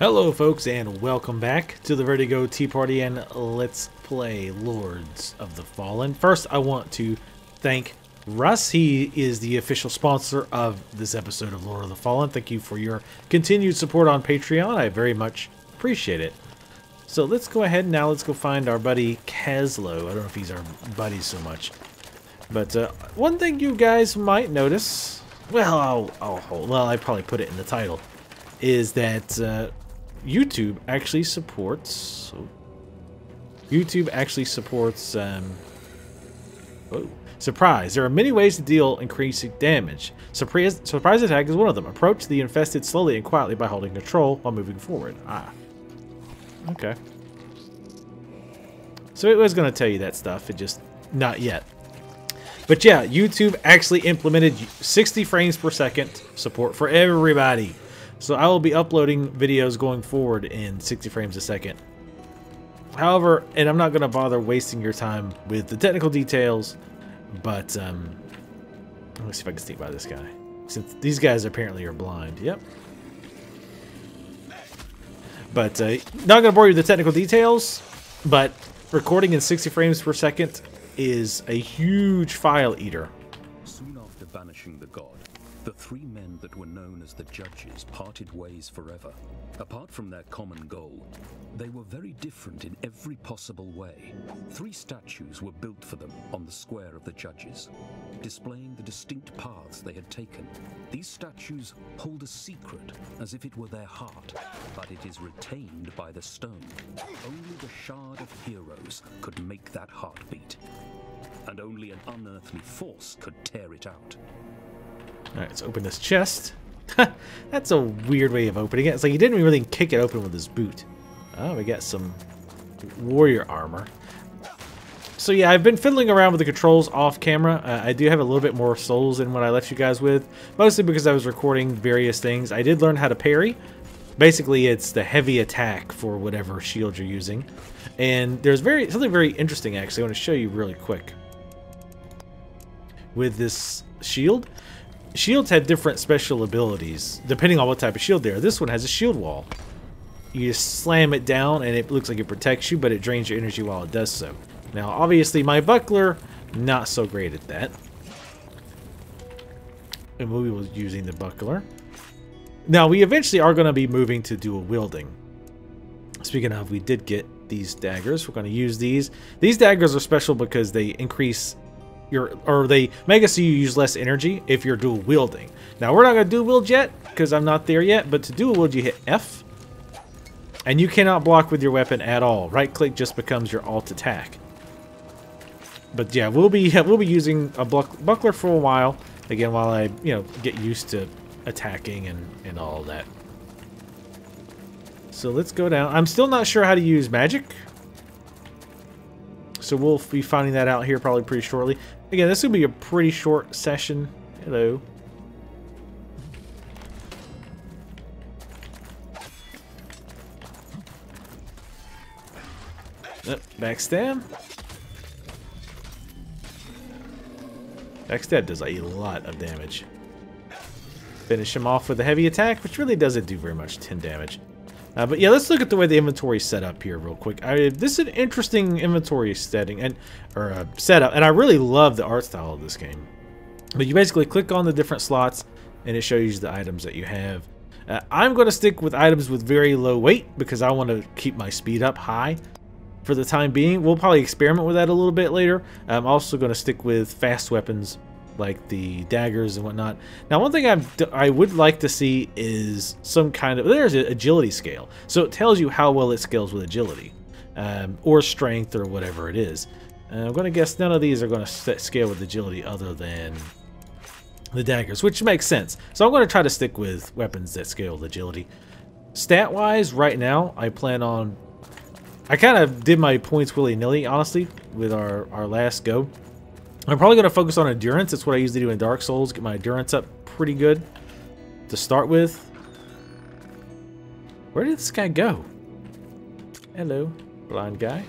Hello folks, and welcome back to the Vertigo Tea Party and Let's Play Lords of the Fallen. First, I want to thank Russ. He is the official sponsor of this episode of Lord of the Fallen. Thank you for your continued support on Patreon. I very much appreciate it. So let's go ahead and now let's go find our buddy Caslo. I don't know if he's our buddy so much. But one thing you guys might notice, well, I probably put it in the title, is that YouTube actually supports. Surprise! There are many ways to deal increasing damage. Surprise attack is one of them. Approach the infested slowly and quietly by holding control while moving forward. Okay. So it was going to tell you that stuff. It just not yet. But yeah, YouTube actually implemented 60 frames per second support for everybody. So I will be uploading videos going forward in 60 frames a second. However, and I'm not going to bother wasting your time with the technical details, but let me see if I can sneak by this guy. Since these guys apparently are blind. Yep. But not going to bore you with the technical details, but recording in 60 frames per second is a huge file eater. Soon after banishing the god, the three men that were known as the Judges parted ways forever. Apart from their common goal, they were very different in every possible way. 3 statues were built for them on the square of the Judges, displaying the distinct paths they had taken. These statues hold a secret, as if it were their heart, but it is retained by the stone. Only the Shard of Heroes could make that heart beat, and only an unearthly force could tear it out. Alright, let's open this chest. That's a weird way of opening it. It's like he didn't really kick it open with his boot. Oh, we got some warrior armor. So yeah, I've been fiddling around with the controls off camera. I do have a little bit more souls than what I left you guys with. Mostly because I was recording various things. I did learn how to parry. Basically, it's the heavy attack for whatever shield you're using. And there's something very interesting, actually. I want to show you really quick. With this shield, shields have different special abilities depending on what type of shield they are. This one has a shield wall. You just slam it down and it looks like it protects you, but it drains your energy while it does so. Now, obviously, my buckler, not so great at that. And we was using the buckler. Now, we eventually are going to be moving to dual wielding. Speaking of, we did get these daggers. We're going to use these. These daggers are special because they increase they make it so you use less energy if you're dual wielding. Now we're not going to dual wield yet because I'm not there yet, but to dual wield you hit F and you cannot block with your weapon at all. Right click just becomes your alt attack. But yeah, we'll be using a buckler for a while again while I get used to attacking and all of that. So let's go down. I'm still not sure how to use magic. So we'll be finding that out here probably pretty shortly. Again, this will be a pretty short session. Hello. Backstab. Backstab does a lot of damage. Finish him off with a heavy attack, which really doesn't do very much, 10 damage. But yeah, let's look at the way the inventory is set up here real quick. This is an interesting inventory setting or setup, and I really love the art style of this game. But you basically click on the different slots, and it shows you the items that you have. I'm going to stick with items with very low weight because I want to keep my speed up high for the time being. We'll probably experiment with that a little bit later. I'm also going to stick with fast weapons like the daggers and whatnot. Now, one thing I would like to see is some kind of... There's an agility scale. So it tells you how well it scales with agility. Or strength or whatever it is. I'm going to guess none of these are going to scale with agility other than the daggers, which makes sense. So I'm going to try to stick with weapons that scale with agility. Stat-wise, right now, I plan on... I kind of did my points willy-nilly, honestly, with our last go. I'm probably going to focus on endurance. That's what I usually do in Dark Souls. Get my endurance up pretty good to start with. Where did this guy go? Hello, blind guy.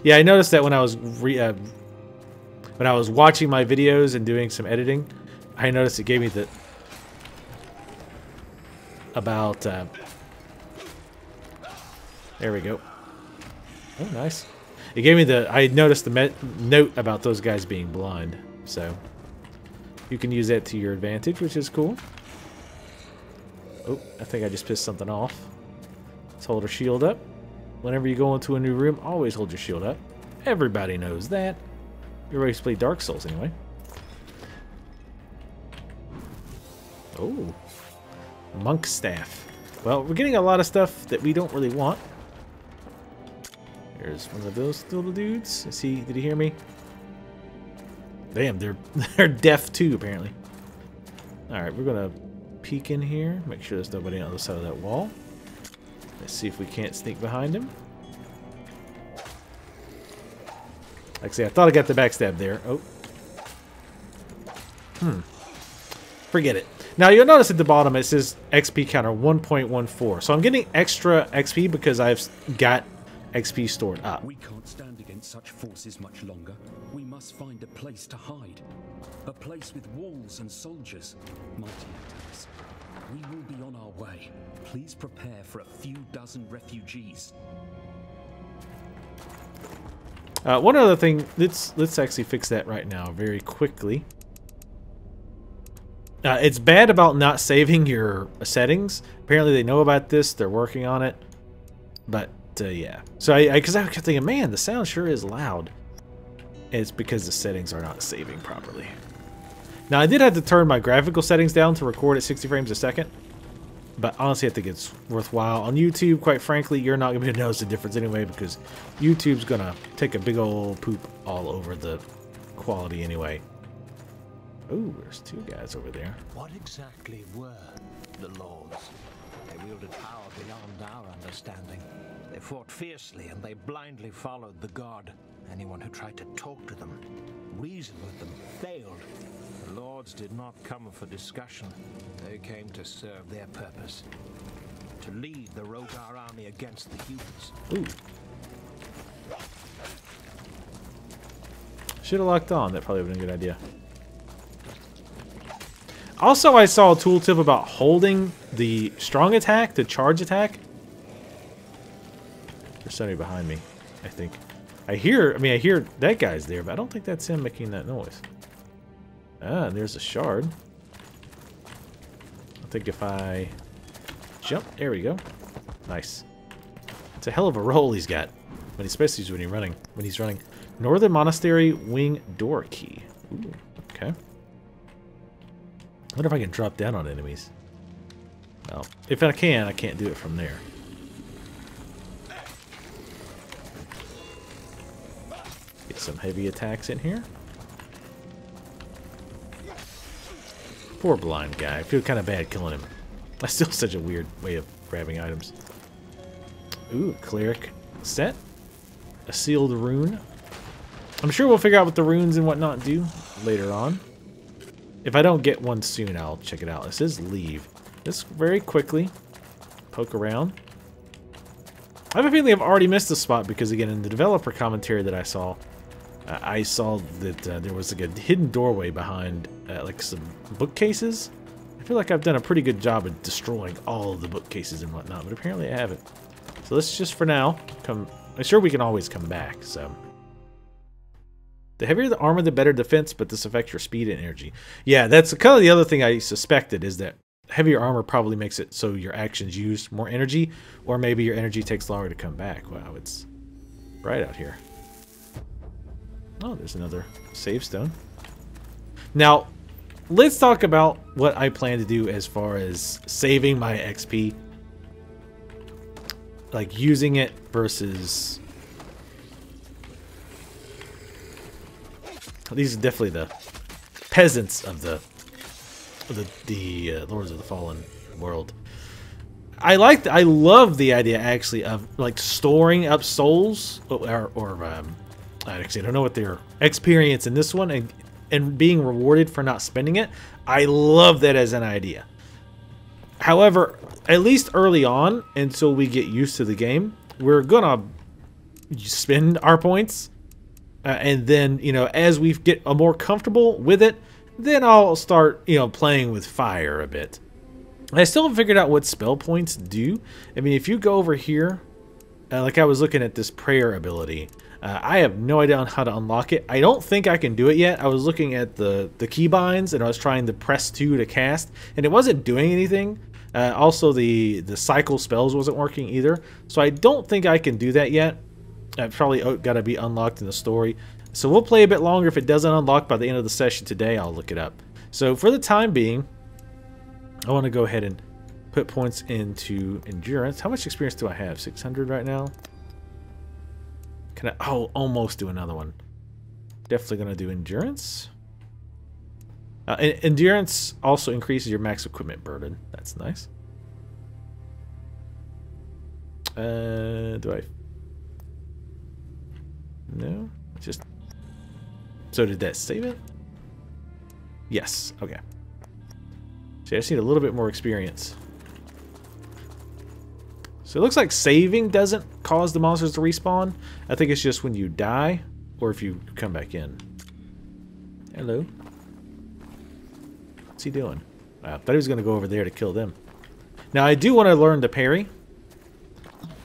Yeah, I noticed that when I was watching my videos and doing some editing, I noticed it gave me the about there we go. Oh, nice. It gave me the I noticed the note about those guys being blind, so you can use that to your advantage, which is cool. Oh, I think I just pissed something off. Let's hold our shield up. Whenever you go into a new room, always hold your shield up. Everybody knows that. You're ready to play Dark Souls anyway. Oh, monk staff. Well, we're getting a lot of stuff that we don't really want. There's one of those little dudes. Did he hear me? Damn, they're deaf too, apparently. Alright, we're gonna peek in here. Make sure there's nobody on the other side of that wall. Let's see if we can't sneak behind him. Like I say, I thought I got the backstab there. Oh. Forget it. Now you'll notice at the bottom it says XP counter 1.14. So I'm getting extra XP because I've got XP stored up. We can't stand against such forces much longer. We must find a place to hide. A place with walls and soldiers. Mighty attacks. We will be on our way. Please prepare for a few dozen refugees. One other thing, let's actually fix that right now very quickly. It's bad about not saving your settings. Apparently they know about this. They're working on it. But yeah. So because I kept thinking, man, the sound sure is loud. And it's because the settings are not saving properly. Now I did have to turn my graphical settings down to record at 60 frames a second. But honestly, I think it's worthwhile. On YouTube, quite frankly, you're not going to be able to notice the difference anyway because YouTube's going to take a big old poop all over the quality anyway. Oh, there's two guys over there. What exactly were the Lords? They wielded power beyond our understanding. They fought fiercely and they blindly followed the god. Anyone who tried to talk to them, reason with them, failed. The Lords did not come for discussion. They came to serve their purpose. To lead the Rogar army against the humans. Ooh. Should have locked on. That probably would have been a good idea. Also, I saw a tooltip about holding the strong attack, the charge attack. There's somebody behind me, I think. I hear that guy's there, but I don't think that's him making that noise. Ah, and there's a shard. I think if I jump, there we go. Nice. It's a hell of a roll he's got, but especially when he's running. Northern Monastery Wing Door Key. Ooh, okay. I wonder if I can drop down on enemies. Well, if I can't do it from there. Get some heavy attacks in here. Poor blind guy. I feel kind of bad killing him. That's still such a weird way of grabbing items. Ooh, cleric set. A sealed rune. I'm sure we'll figure out what the runes and whatnot do later on. If I don't get one soon, I'll check it out. It says leave. Just very quickly poke around. I have a feeling I've already missed a spot because, again, in the developer commentary that I saw that there was like a hidden doorway behind like some bookcases. I feel like I've done a pretty good job of destroying all of the bookcases and whatnot, but apparently I haven't. So let's just, for now, I'm sure we can always come back, so. The heavier the armor, the better defense, but this affects your speed and energy. Yeah, that's kind of the other thing I suspected, is that heavier armor probably makes it so your actions use more energy, or maybe your energy takes longer to come back. Wow, it's bright out here. Oh, there's another save stone. Now, let's talk about what I plan to do as far as saving my XP. Like, using it versus... These are definitely the peasants of the Lords of the Fallen world. I love the idea, actually, of, like, storing up souls, actually, I don't know what their experience in this one, and being rewarded for not spending it. I love that as an idea. However, at least early on, until we get used to the game, we're gonna spend our points, and then, you know, as we get more comfortable with it, then I'll start, you know, playing with fire a bit. I still haven't figured out what spell points do. I mean, if you go over here, like I was looking at this prayer ability, I have no idea on how to unlock it. I don't think I can do it yet. I was looking at the keybinds, and I was trying to press 2 to cast, and it wasn't doing anything. Also, the cycle spells wasn't working either, so I don't think I can do that yet. I've probably got to be unlocked in the story. So we'll play a bit longer. If it doesn't unlock by the end of the session today, I'll look it up. So for the time being, I want to go ahead and put points into endurance. How much experience do I have? 600 right now? Can I? Oh, almost do another one. Definitely going to do endurance. Endurance also increases your max equipment burden. That's nice. Do I? No. Just. So did that save it? Yes. Okay. So I just need a little bit more experience. So it looks like saving doesn't cause the monsters to respawn. I think it's just when you die or if you come back in. Hello. What's he doing? I thought he was going to go over there to kill them. Now I do want to learn to parry,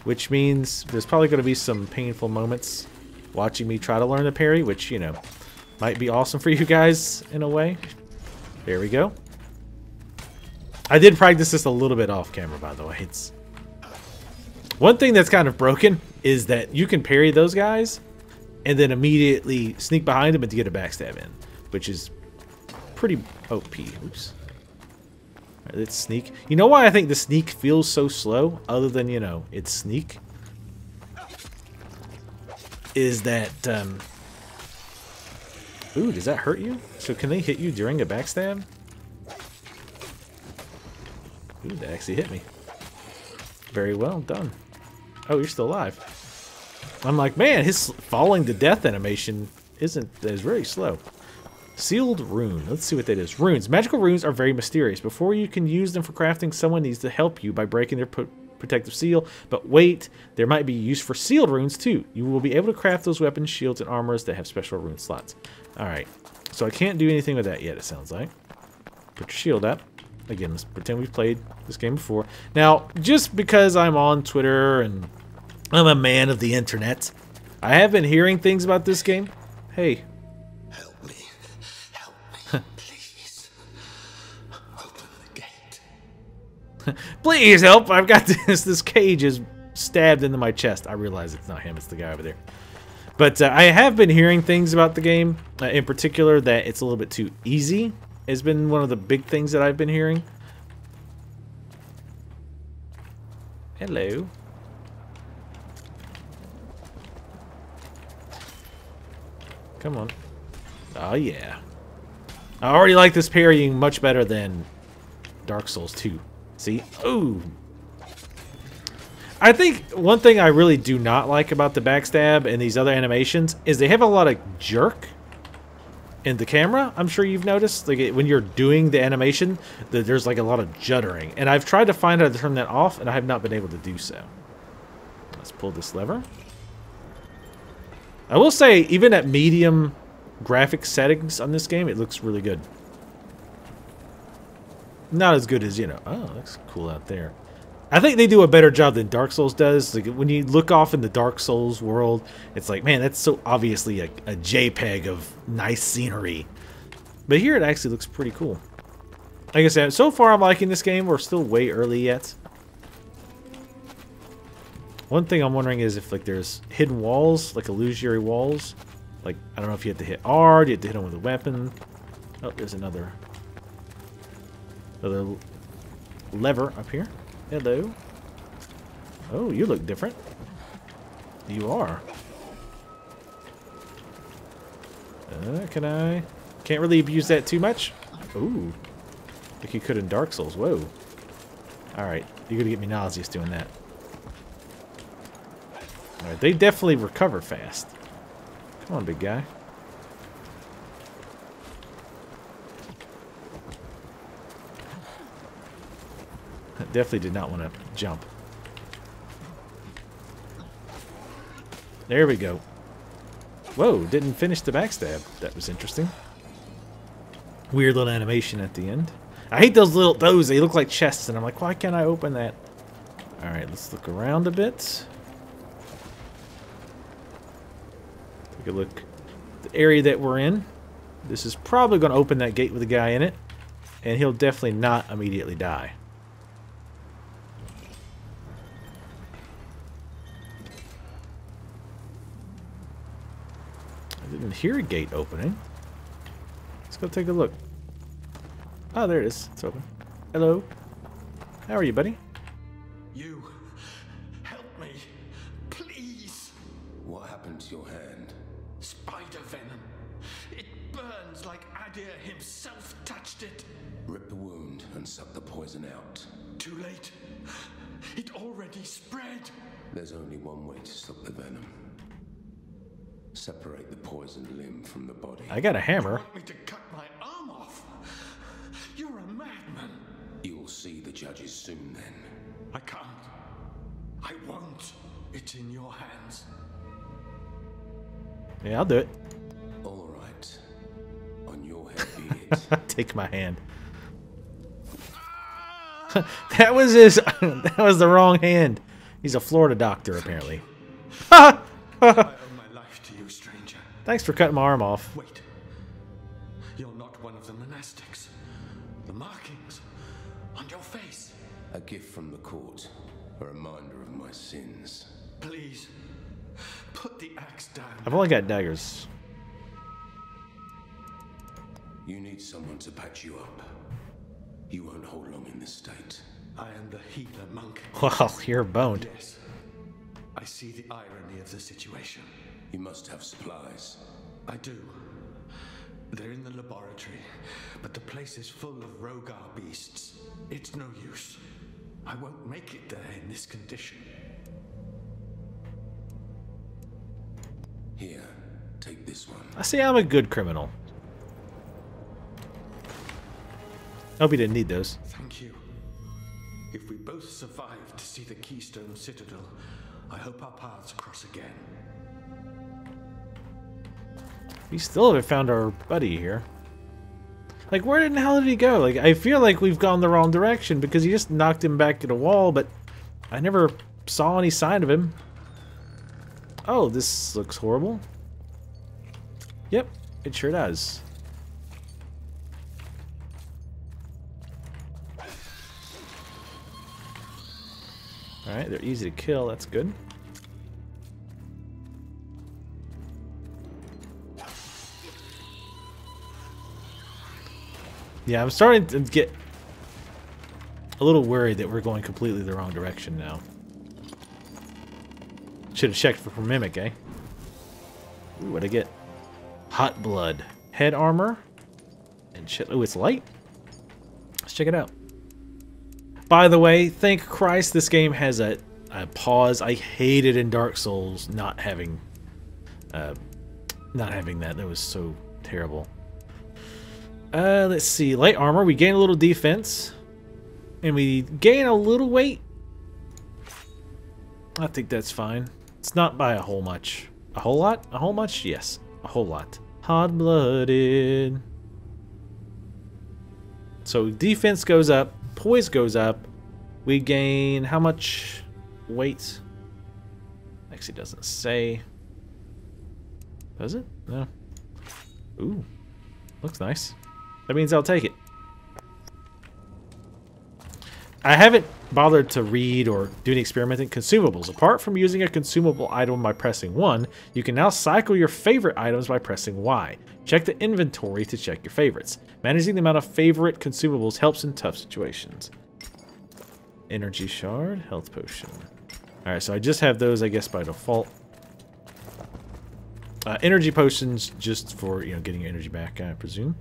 which means there's probably going to be some painful moments watching me try to learn to parry, which, you know, might be awesome for you guys in a way. There we go. I did practice this a little bit off camera, by the way. It's one thing that's kind of broken is that you can parry those guys and then immediately sneak behind them and to get a backstab in, which is pretty OP. Oops. Right, let's sneak. You know why I think the sneak feels so slow, other than, you know, it's sneak? Is that, ooh, does that hurt you? So can they hit you during a backstab? Ooh, that actually hit me. Very well done. Oh, you're still alive. I'm like, man, his falling to death animation is very slow. Sealed rune. Let's see what that is. Runes. Magical runes are very mysterious. Before you can use them for crafting, someone needs to help you by breaking their protective seal. But wait, there might be use for sealed runes too. You will be able to craft those weapons, shields, and armors that have special rune slots. Alright. So I can't do anything with that yet, it sounds like. Put your shield up. Again, let's pretend we've played this game before. Now, just because I'm on Twitter and I'm a man of the internet, I have been hearing things about this game. Hey. Help me, please. Open the gate. Please help! I've got this. This cage is stabbed into my chest. I realize it's not him, it's the guy over there. But I have been hearing things about the game, in particular that it's a little bit too easy. Has been one of the big things that I've been hearing. Hello. Come on. Oh yeah. I already like this parrying much better than Dark Souls 2. See? Ooh. I think one thing I really do not like about the backstab and these other animations is they have a lot of jerk in the camera. I'm sure you've noticed, like when you're doing the animation, that there's like a lot of juddering, and I've tried to find how to turn that off, and I have not been able to do so. Let's pull this lever. I will say, even at medium graphic settings on this game, it looks really good. Not as good as, you know, oh, it looks cool out there. I think they do a better job than Dark Souls does. Like when you look off in the Dark Souls world, it's like, man, that's so obviously a JPEG of nice scenery. But here it actually looks pretty cool. Like I said, so far I'm liking this game. We're still way early yet. One thing I'm wondering is if like there's hidden walls, like illusory walls. Like, I don't know if you have to hit R, do you have to hit them with a weapon? Oh, there's another lever up here. Hello. Oh, you look different. You are. Can I? Can't really abuse that too much. Ooh. Like you could in Dark Souls. Whoa. Alright. You're gonna get me nauseous doing that. Alright, they definitely recover fast. Come on, big guy. Definitely did not want to jump. There we go. Whoa, didn't finish the backstab. That was interesting. Weird little animation at the end. I hate those. They look like chests, and I'm like, why can't I open that? All right, let's look around a bit. Take a look at the area that we're in. This is probably going to open that gate with a guy in it, and he'll definitely not immediately die. I didn't hear a gate opening. Let's go take a look. Oh, there it is. It's open. Hello. How are you, buddy? You help me, please. What happened to your hand? Spider venom. It burns like Adir himself touched it. Rip the wound and suck the poison out. Too late. It already spread. There's only one way to stop the venom. Separate the poisoned limb from the body. I got a hammer. You want me to cut my arm off? You're a madman. You'll see the judges soon then. I can't. I won't. It's in your hands. Yeah, I'll do it. All right. On your head be it. Take my hand. That was his. That was the wrong hand. He's a Florida doctor, apparently. I owe my life to you, stranger. Thanks for cutting my arm off. Wait. You're not one of the monastics. The markings on your face. A gift from the court. A reminder of my sins. Please, put the axe down. I've only got daggers. You need someone to patch you up. You won't hold long in this state. I am the healer monk. Well, you're boned. Yes. I see the irony of the situation. You must have supplies. I do. They're in the laboratory, but the place is full of Rogar beasts. It's no use. I won't make it there in this condition. Here, take this one. I see I'm a good criminal. Hope you didn't need those. Thank you. If we both survive to see the Keystone Citadel, I hope our paths cross again. We still haven't found our buddy here. Like, where the hell did he go? Like, I feel like we've gone the wrong direction because he just knocked him back to the wall, but I never saw any sign of him. Oh, this looks horrible. Yep, it sure does. Alright, they're easy to kill, that's good. Yeah, I'm starting to get a little worried that we're going completely the wrong direction now. Should have checked for Mimic, eh? Ooh, what'd I get? Hot blood. Head armor. And shit. Oh, it's light? Let's check it out. By the way, thank Christ this game has a pause. I hated in Dark Souls not having that. That was so terrible. Let's see. Light armor. We gain a little defense. And we gain a little weight. I think that's fine. It's not by a whole much. A whole lot? A whole much? Yes. A whole lot. Hot-blooded. So defense goes up. Poise goes up. We gain how much weight? Actually doesn't say. Does it? No. Ooh. Looks nice. That means I'll take it. I haven't bothered to read or do any experimenting. Consumables. Apart from using a consumable item by pressing 1, you can now cycle your favorite items by pressing Y. Check the inventory to check your favorites. Managing the amount of favorite consumables helps in tough situations. Energy shard, health potion. Alright, so I just have those, I guess, by default. Energy potions just for, you know, getting your energy back, I presume.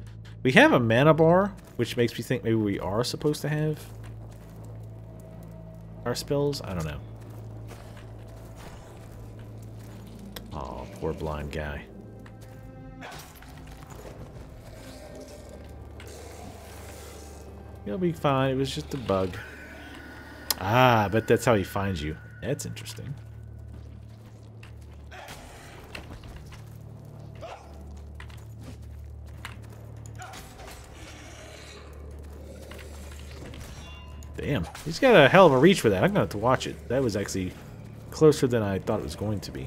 We have a mana bar, which makes me think maybe we are supposed to have our spells? I don't know. Oh, poor blind guy. You'll be fine. It was just a bug. Ah, I bet that's how he finds you. That's interesting. Damn, he's got a hell of a reach for that. I'm going to have to watch it. That was actually closer than I thought it was going to be.